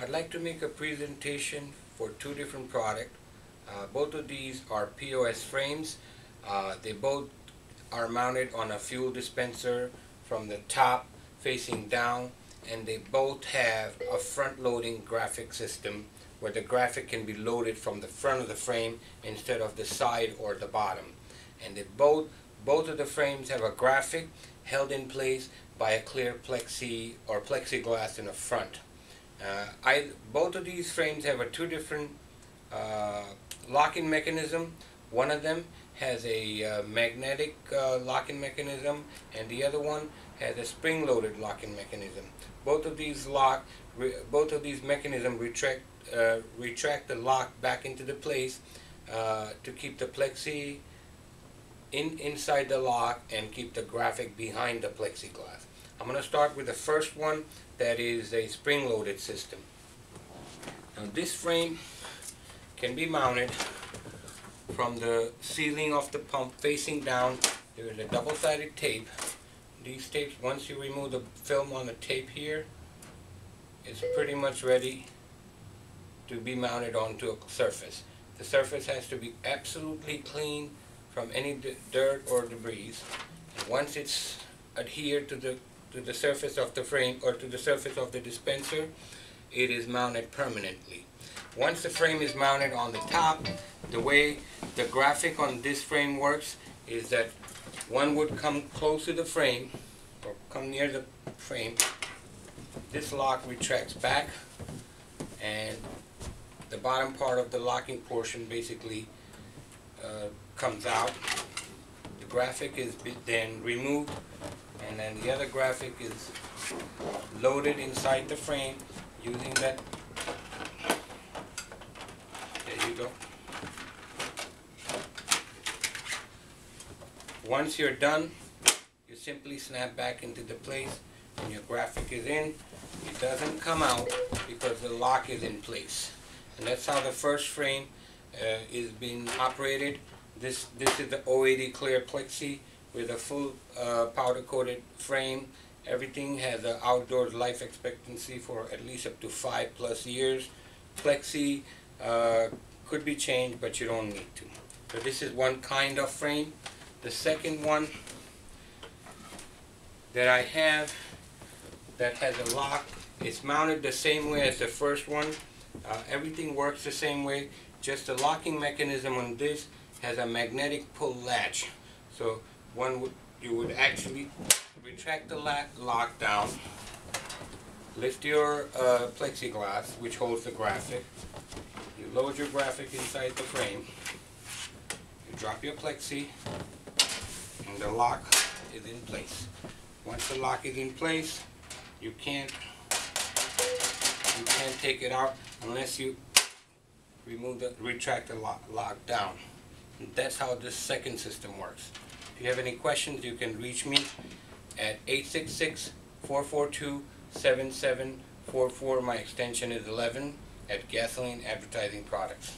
I'd like to make a presentation for two different products. Both of these are POS frames. They both are mounted on a fuel dispenser from the top facing down, and they both have a front-loading graphic system where the graphic can be loaded from the front of the frame instead of the side or the bottom. And they both of the frames have a graphic held in place by a clear plexi or plexiglass in the front. Both of these frames have two different locking mechanism. One of them has a magnetic locking mechanism, and the other one has a spring-loaded locking mechanism. Both of these mechanisms retract the lock back into the place to keep the plexi inside the lock and keep the graphic behind the plexiglass. I'm going to start with the first one, that is a spring-loaded system. Now this frame can be mounted from the ceiling of the pump facing down. There is a double-sided tape. These tapes, once you remove the film on the tape here, it's pretty much ready to be mounted onto a surface. The surface has to be absolutely clean from any dirt or debris. And once it's adhered to the surface of the frame or to the surface of the dispenser, it is mounted permanently. Once the frame is mounted on the top, the way the graphic on this frame works is that one would come close to the frame or come near the frame. This lock retracts back, and the bottom part of the locking portion basically comes out. The graphic is then removed, and then the other graphic is loaded inside the frame using that. There you go. Once you're done, you simply snap back into the place and your graphic is in. It doesn't come out because the lock is in place. And that's how the first frame is being operated. This is the 080 clear plexi with a full powder coated frame. Everything has an outdoor life expectancy for at least up to 5+ years. Plexi could be changed, but you don't need to. So this is one kind of frame. The second one that I have that has a lock, it's mounted the same way as the first one. Everything works the same way, just the locking mechanism on this has a magnetic pull latch. So you would actually retract the lock down, lift your plexiglass, which holds the graphic. You load your graphic inside the frame. You drop your plexi, and the lock is in place. Once the lock is in place, you can't take it out unless you retract the lock down. And that's how this second system works. If you have any questions, you can reach me at 866-442-7744. My extension is 11 at Gasoline Advertising Products.